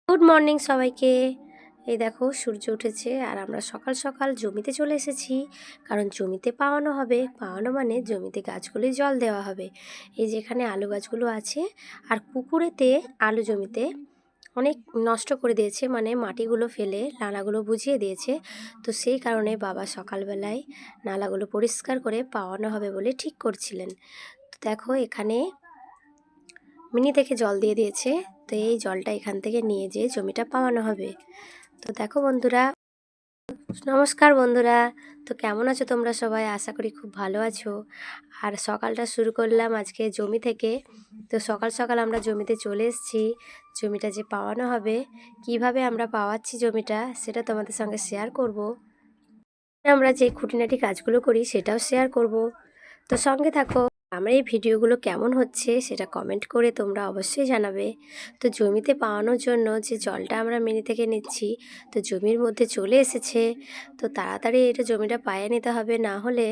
Good morning সবাইকে। এই দেখো সূর্য উঠেছে আর আমরা সকাল সকাল জমিতে চলে এসেছি, কারণ জমিতে পাওয়ানো হবে। পাওয়ানো মানে জমিতে গাছগুলোই জল দেওয়া হবে। এই যেখানে আলু গাছগুলো আছে আর পুকুরেতে আলু জমিতে অনেক নষ্ট করে দিয়েছে, মানে মাটিগুলো ফেলে নালাগুলো বুঝিয়ে দিয়েছে। তো সেই কারণে বাবা সকালবেলায় নালাগুলো পরিষ্কার করে পাওয়ানো হবে বলে ঠিক করছিলেন। তো দেখো এখানে মিনি থেকে জল দিয়ে দিয়েছে। তো এই জলটা এখান থেকে নিয়ে যেয়ে জমিটা পাওয়ানো হবে। তো দেখো বন্ধুরা, নমস্কার বন্ধুরা। তো কেমন আছো তোমরা সবাই? আশা করি খুব ভালো আছো। আর সকালটা শুরু করলাম আজকে জমি থেকে। তো সকাল সকাল আমরা জমিতে চলে এসেছি। জমিটা যে পাওয়ানো হবে, কিভাবে আমরা পাওয়াচ্ছি জমিটা সেটা তোমাদের সঙ্গে শেয়ার করব। আমরা যে খুঁটিনাটি কাজগুলো করি সেটাও শেয়ার করব। তো সঙ্গে থাকো। আমার এই ভিডিওগুলো কেমন হচ্ছে সেটা কমেন্ট করে তোমরা অবশ্যই জানাবে। তো জমিতে পাওয়ানোর জন্য যে জলটা আমরা মিনি থেকে নিচ্ছি, তো জমির মধ্যে চলে এসেছে। তো তাড়াতাড়ি এটা জমিটা পায়ে নিতে হবে, না হলে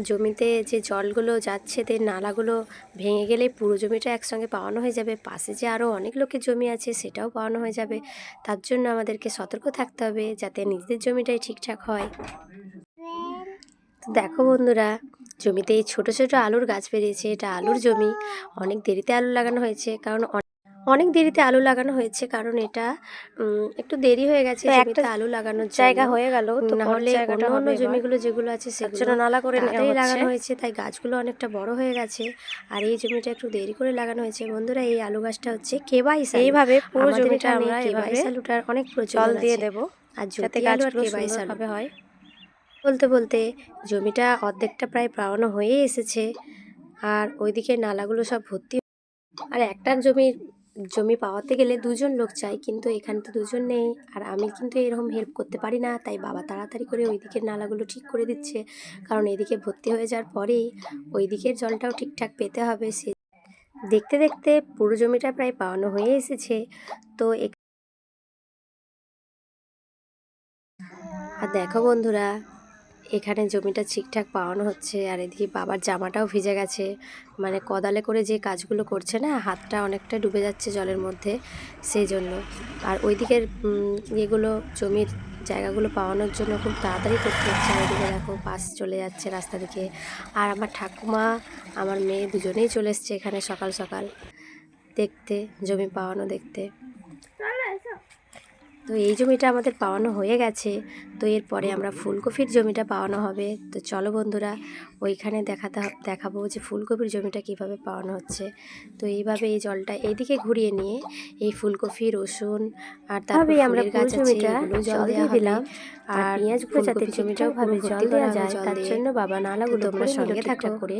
জমিতে যে জলগুলো যাচ্ছে তে নালাগুলো ভেঙে গেলে পুরো জমিটা একসঙ্গে পাওয়ানো হয়ে যাবে। পাশে যে আরও অনেক লোকের জমি আছে সেটাও পাওয়ানো হয়ে যাবে। তার জন্য আমাদেরকে সতর্ক থাকতে হবে যাতে নিজেদের জমিটাই ঠিকঠাক হয়। তো দেখো বন্ধুরা, জমিতে এই ছোট ছোট আলুর গাছ বেরিয়েছে। এটা আলুর জমি। অনেক দেরিতে আলু লাগানো হয়েছে, কারণ অনেক দেরিতে আলু লাগানো হয়েছে কারণ এটা একটু দেরি হয়ে গেছে জমিতে আলু লাগানোর জায়গা হয়ে গেল। তো না হলে অন্য অন্য জমিগুলো যেগুলো আছে সেগুলো নালা করে তাড়াতাড়ি লাগানো হয়েছে, তাই গাছগুলো অনেকটা বড় হয়ে গেছে। আর এই জমিটা একটু দেরি করে লাগানো হয়েছে। বন্ধুরা, এই আলু গাছটা হচ্ছে কেবাইশ আলু। এইভাবে পুরো জমিটা আমরা কেবাইশ আলুটার অনেক প্রচলন দিয়ে দেব, আর যাতে গাছগুলো সুন্দরভাবে হয়। বলতে বলতে জমিটা অর্ধেকটা প্রায় পাওয়ানো হয়ে এসেছে, আর ওইদিকে নালাগুলো সব ভর্তি। আর একটা জমি পাওয়াতে গেলে দুজন লোক চাই, কিন্তু এখানে তো দুজন নেই। আর আমি কিন্তু এরকম হেল্প করতে পারি না, তাই বাবা তাড়াতাড়ি করে ওই দিকের নালাগুলো ঠিক করে দিচ্ছে, কারণ এদিকে ভর্তি হয়ে যাওয়ার পরেই ওই দিকের জলটাও ঠিকঠাক পেতে হবে। সে দেখতে দেখতে পুরো জমিটা প্রায় পাওয়ানো হয়ে এসেছে। তো আর দেখো বন্ধুরা, এখানে জমিটা ঠিকঠাক পাওয়ানো হচ্ছে, আর এদিকে বাবার জামাটাও ভিজে গেছে। মানে কোদালে করে যে কাজগুলো করছে না, হাতটা অনেকটা ডুবে যাচ্ছে জলের মধ্যে, সেই জন্য। আর ওইদিকের এগুলো জমির জায়গাগুলো পাওয়ানোর জন্য খুব তাড়াতাড়ি করতে হচ্ছে। ওইদিকে দেখো বাস চলে যাচ্ছে রাস্তা দিকে। আর আমার ঠাকুমা, আমার মেয়ে দুজনেই চলে এসছে এখানে সকাল সকাল দেখতে, জমি পাওয়ানো দেখতে। তো এই জমিটা আমাদের পাওয়ানো হয়ে গেছে। তো এরপরে আমরা ফুলকপির জমিটা পাওয়ানো হবে। তো চলো বন্ধুরা, ওইখানে দেখাবো যে ফুলকপির জমিটা কিভাবে পাওয়ানো হচ্ছে। তো এইভাবে এই জলটা এইদিকে ঘুরিয়ে নিয়ে এই ফুলকপি, রসুন আর তারপরে আমরা গাছ আছে এগুলো জল দিয়ে দিলাম। আর পেঁয়াজগুলো যাতে জমিটাও ভাবে জল দেওয়া যায়, তার জন্য বাবা নালাগুলো তোমরা সঙ্গে থাকো করে।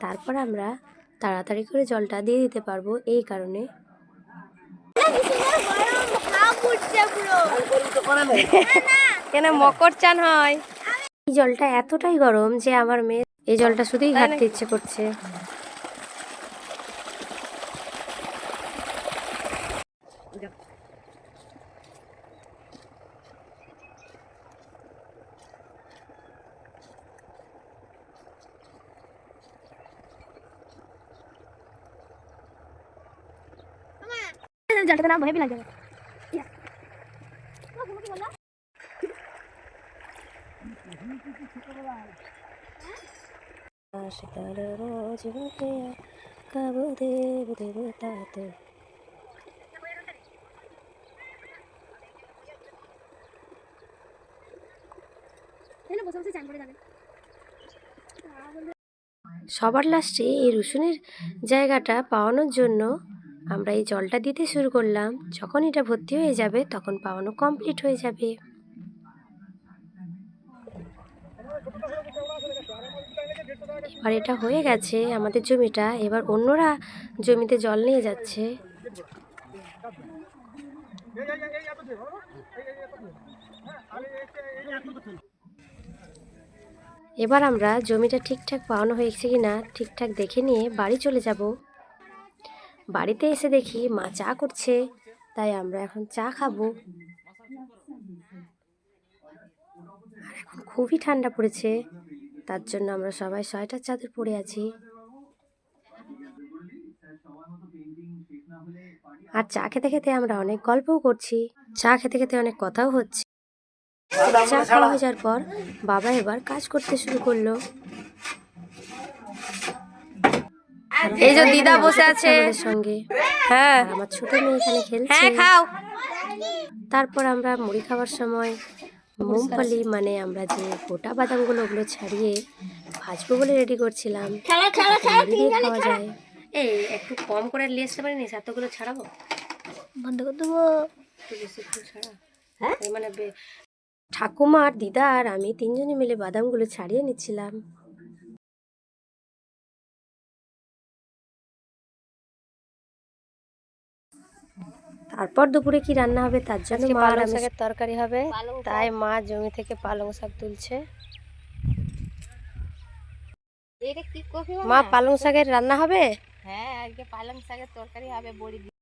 তারপর আমরা তাড়াতাড়ি করে জলটা দিয়ে দিতে পারবো, এই কারণে। কেন মকর চান হয়? এই জলটা এতটাই গরম যে আমার মেয়ে এই জলটা শুধুই ঘাটতে ইচ্ছে করছে। জলটা না ভয় লাগে। সবার লাস্টে এই রসুনের জায়গাটা পাওয়ানোর জন্য আমরা এই জলটা দিতে শুরু করলাম। যখন এটা ভর্তি হয়ে যাবে তখন পাওয়ানো কমপ্লিট হয়ে যাবে। এবার এটা হয়ে গেছে আমাদের জমিটা। এবার অন্যরা জমিতে জল নিয়ে যাচ্ছে। এবার আমরা জমিটা ঠিকঠাক পাওয়ানো হয়েছে কিনা ঠিকঠাক দেখে নিয়ে বাড়ি চলে যাব। বাড়িতে এসে দেখি মা চা করছে, তাই আমরা এখন চা খাবো। আর এখন খুবই ঠান্ডা পড়েছে, তার জন্য আমরা সবাই সোয়েটার চাদর পরে আছি। আর চা খেতে খেতে আমরা অনেক গল্পও করছি, চা খেতে খেতে অনেক কথাও হচ্ছে। চা খাওয়া হয়ে যাওয়ার পর বাবা এবার কাজ করতে শুরু করলো। এই যে দিদা বসে আছে আমাদের সঙ্গে, হ্যাঁ আমার ছোট মেয়ে এখানে খেলছে। হ্যাঁ খাও। তারপর আমরা মুড়ি খাওয়ার সময় মুংফলি মানে আমরা যে গোটা বাদামগুলো ওগুলো ছাড়িয়ে ভাজবো বলে রেডি করছিলাম, মুড়ি দিয়ে খাওয়া যায়। এই একটু কম করে নিয়ে আসতে পারিনি, এতগুলো ছাড়াবো, বন্ধ করে দেবো, একটু বেশি করে ছাড়া। হ্যাঁ মানে ঠাকুমা আর দিদা আর আমি তিনজনে মিলে বাদামগুলো ছাড়িয়ে নিচ্ছিলাম। তারপর দুপুরে কি রান্না হবে তার জন্য মা পালং শাকের তরকারি হবে, তাই মা জমি থেকে পালং শাক তুলছে। মা পালং শাকের রান্না হবে? হ্যাঁ আজকে পালং শাকের তরকারি হবে বড়ি দিয়ে।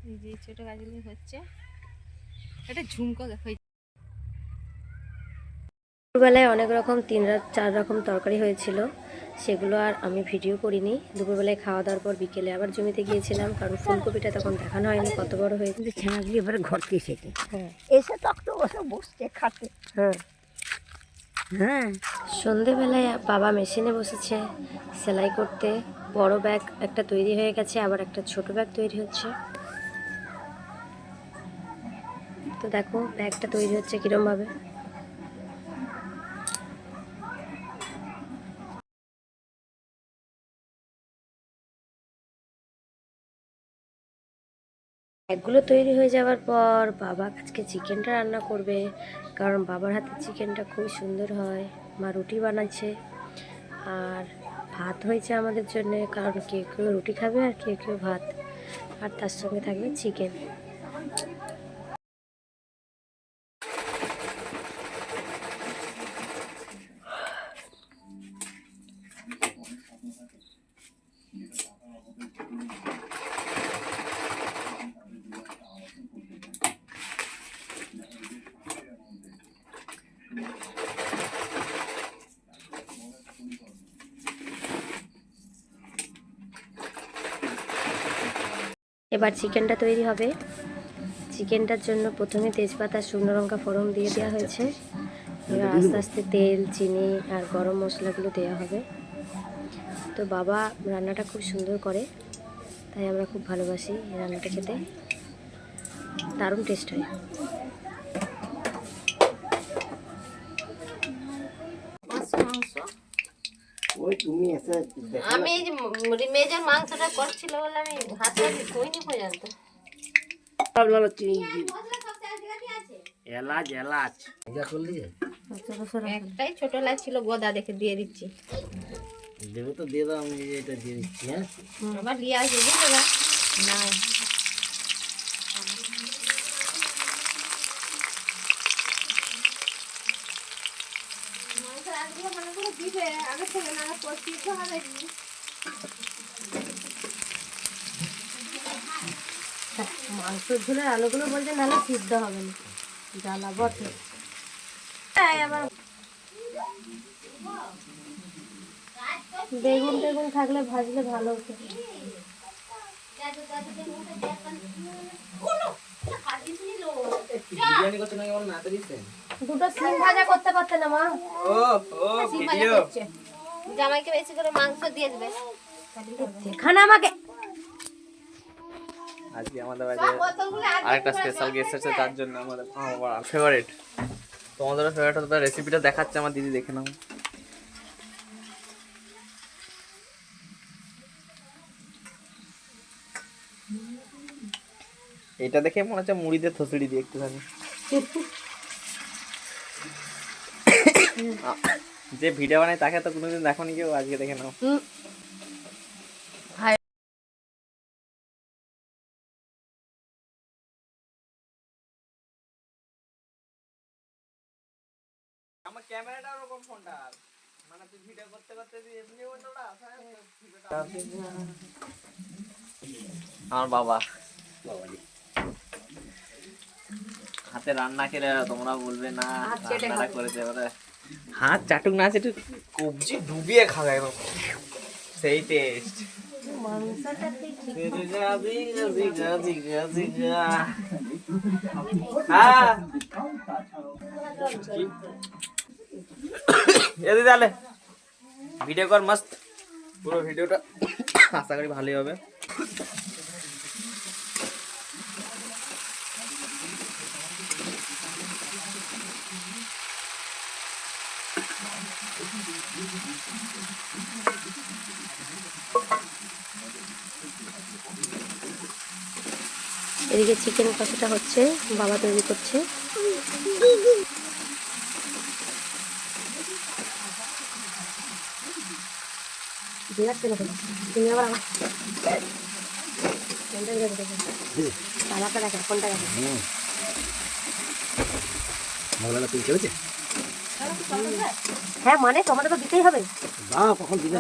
এই যে ছোট গাছগুলি হচ্ছে, এটা ঝুমকো হয়েছে। দুপুরবেলায় অনেক রকম 3-4 রকম তরকারি হয়েছিল, সেগুলো আর আমি ভিডিও করিনি। দুপুরবেলায় খাওয়া দাওয়ার পর বিকেলে আবার জমিতে গিয়েছিলাম, কারণ ফুলকপিটা তখন দেখানো হয়নি কত বড় হয়েছে। ছানাগুলি এবারে ঘরকে এসেছে, হ্যাঁ এসে তখন বসে বসছে খাতে। হ্যাঁ হ্যাঁ সন্ধেবেলায় বাবা মেশিনে বসেছে সেলাই করতে। বড় ব্যাগ একটা তৈরি হয়ে গেছে, আবার একটা ছোট ব্যাগ তৈরি হচ্ছে। তো দেখো ব্যাগটা তৈরি হচ্ছে কিরম ভাবে। ব্যাগগুলো তৈরি হয়ে যাওয়ার পর বাবা আজকে চিকেনটা রান্না করবে, কারণ বাবার হাতের চিকেনটা খুব সুন্দর হয়। মা রুটি বানাচ্ছে আর ভাত হয়েছে আমাদের জন্য, কারণ কেউ কেউ রুটি খাবে আর কেউ কেউ ভাত, আর তার সঙ্গে থাকবে চিকেন। এবার চিকেনটা তৈরি হবে। চিকেনটার জন্য প্রথমে তেজপাতা শুকনো লঙ্কা ফোড়ন দিয়ে দেওয়া হয়েছে, এবার আস্তে আস্তে তেল চিনি আর গরম মশলাগুলো দেওয়া হবে। তো বাবা রান্নাটা খুব সুন্দর করে, তাই আমরা খুব ভালোবাসি এই রান্নাটা খেতে, দারুণ টেস্ট হয়। আমি এই যে মেজর মাংসটা করছিল বলে আমি হাতে কইনি পর্যন্ত। এলাচ এলাচ একটাই ছোট লাচ ছিল, গোদা দেখে দিয়ে দিচ্ছি। দেবে তো দিয়ে দাও, আমি এটা দিয়ে দিচ্ছি। হ্যাঁ আবার লিয়ে আসবে বুঝলে না। মাংসের ঝোলের আলুগুলো বলছে নাহলে সিদ্ধ হবে না, জ্বালা বটে। আবার বেগুন টেগুন থাকলে ভাজলে ভালো হতো। দুটো সিম ভাজা করতে পারতে না মা? জামাইকে বেশি করে মাংস দিয়ে দেবে। দেখান আমাকে। আজকে আমাদের বাড়িতে আরেকটা স্পেশাল গেস্ট আছে, তার জন্য আমাদের ফেভারিট, তোমাদেরও ফেভারিট হতো। রেসিপিটা দেখাচ্ছে আমার দিদি, দেখে নাও। এটা দেখে মনে হচ্ছে মুড়িতে থসড়ি দিয়ে একটুখানি। যে ভিডিও বানায় তাকে তো কোনোদিন দেখোনি কেউ, আজকে দেখে নাও। আমার ক্যামেরাটা ওরকম ফোনটা, মানে তুই ভিডিও করতে করতে তুই এমনি ওটা আমার বাবা হাতে রান্না খেলে তোমরা বলবে না রান্নাটা করেছে, হাত চাটুক না চাটুক কবজি ডুবিয়ে খাবে একদম সেই টেস্ট। তাহলে ভিডিও কর মস্ত, পুরো ভিডিওটা আশা করি ভালোই হবে। এদিকে চিকেন কষাটা হচ্ছে, বাবা তৈরি করছে। হ্যাঁ মানে টমেটো তো দিতেই হবে। কখন দিবে?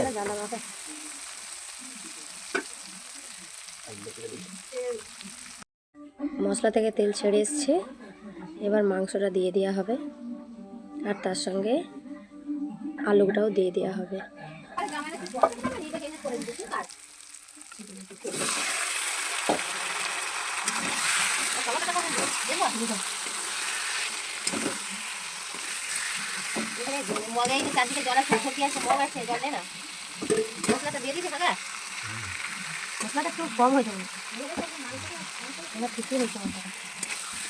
মশলা থেকে তেল ছেড়ে এসছে, এবার মাংসটা দিয়ে দেওয়া হবে আর তার সঙ্গে আলুটাও দিয়ে দেওয়া হবে। মগে চারদিকে জল আছে, ছকি আছে, মগ আছে, জল দে না। মশলাটা দিয়ে দিতে হবে, মশলাটা একটু কম হয়েছে, ঠিকই হয়েছে মশলাটা,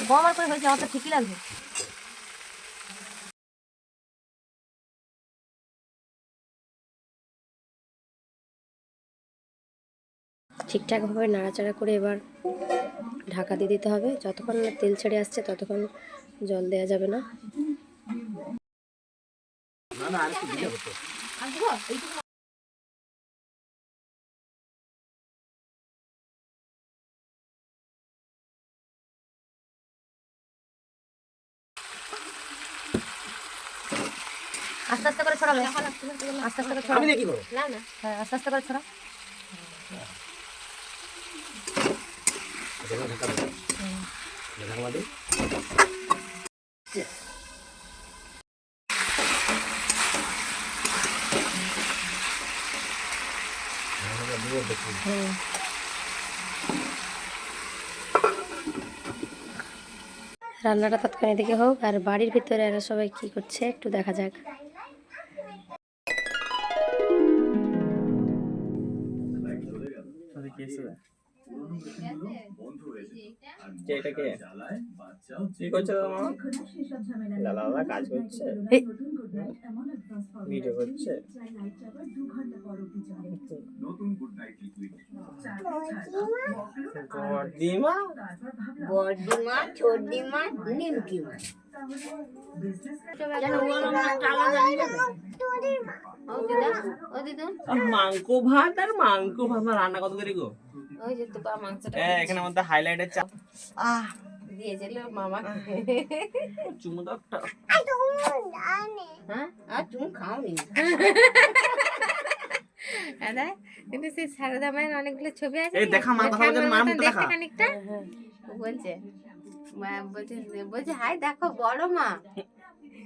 কম আর করে হয়েছে, আমার তো ঠিকই লাগবে। ঠিকঠাকভাবে নাড়াচাড়া করে এবার ঢাকা দিয়ে দিতে হবে। যতক্ষণ না তেল ছেড়ে আসছে ততক্ষণ জল দেওয়া যাবে না। আস্তে আস্তে করে ছড়াবে, আস্তে আস্তে করে ছড়াবে। না না, হ্যাঁ আস্তে আস্তে করে ছড়া। রান্নাটা তৎক্ষণ এদিকে হোক, আর বাড়ির ভিতরে এরা সবাই কি করছে একটু দেখা যাক। কি করছে দাদা? কাজ করছে, ভিডিও করছে। বড়দিমা, বড়দিমা, ছোটদিমা, নিমকিমা। মাংস ভাত আর মাংস ভাত রান্না কত করে গো? ওই যে তোপা মাংসটা এখানে মধ্যে হাইলাইটের চাপ দিয়েছিল মামা। চুমু দাও একটা। হ্যাঁ, আর তুমি খাওনি। দাদা কিন্তু সেই সারদা মায়ের অনেকগুলো ছবি আছে, এই দেখা মা কথা বলছে, মা মুখটা দেখা। দেখতে খানিকটা বলছে মা, বলছে হাই দেখো বড় মা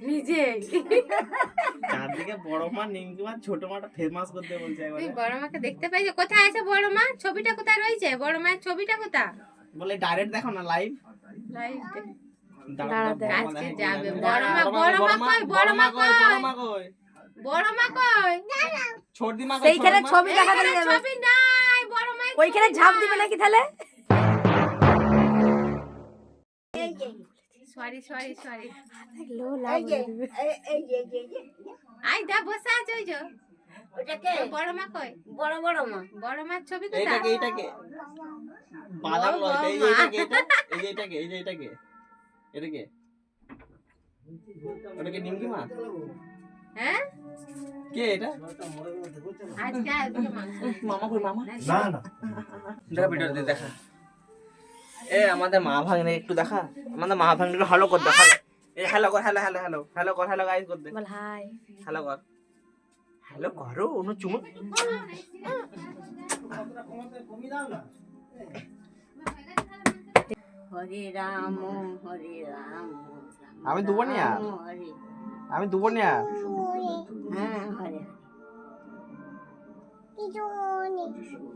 নিজে। চারদিকে বড় মা, নিমকি মা, ছোট মাটা ফেমাস করতে বলছে একবার। তুই বড় মাকে দেখতে পাইছো? কোথায় আছে বড় মা? ছবিটা কোথায় রয়েছে? বড় মায়ের ছবিটা কোথায়? বলে ডাইরেক্ট দেখো না, লাইভ। আজকে যাবে বড় মা। বড় মা কই? বড় মা কই? বড় মা কই? বড় মা কই? ছোটদি মা কই? সেইখানে ছবি দেখা যাবে, ছবি নাই বড় মা। ওইখানে ঝাঁপ দিবে নাকি তাহলে? সরি সরি সরি, লো লাগবে। আই দা বসে আছে ওই যে। ওটাকে বড় মা কই? বড় বড় মা। বড় মার ছবি এইটাকে কোথায়? এইটাকে বাদাম লয়, এই যে এইটাকে, এই যে এইটাকে, এই যে এইটাকে, এটাকে, ওটাকে নিমকি মা। হ্যাঁ কে এটা? আজকে আজকে মাংস। মামা কই? মামা না না, দেখা ভিডিও দে, দেখা। এ আমাদের মা ভাগ্নে একটু দেখা, আমাদের মা ভাগ্নে হ্যালো কর, দেখা। এই হ্যালো কর, হ্যালো হ্যালো হ্যালো হ্যালো কর, হ্যালো গাইস কর দে। বল হাই। হ্যালো কর, হ্যালো করো, অনু চুমু। হরে রাম হরে রাম, আমি দেবো না আর। হরে আমি দুপুর নিয়ে হ্যাঁ হরে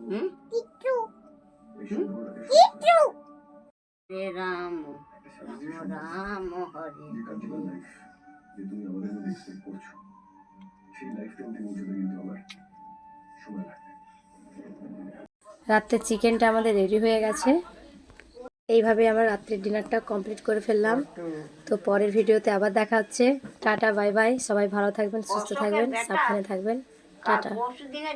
হুম হরে রাম রাম রাম হরে রাত্রের চিকেনটা আমাদের রেডি হয়ে গেছে। এইভাবে আমরা রাত্রের ডিনারটা কমপ্লিট করে ফেললাম। তো পরের ভিডিওতে আবার দেখা হচ্ছে। টাটা বাই বাই, সবাই ভালো থাকবেন, সুস্থ থাকবেন, সাবধানে থাকবেন। টাটা। পরশু দিনে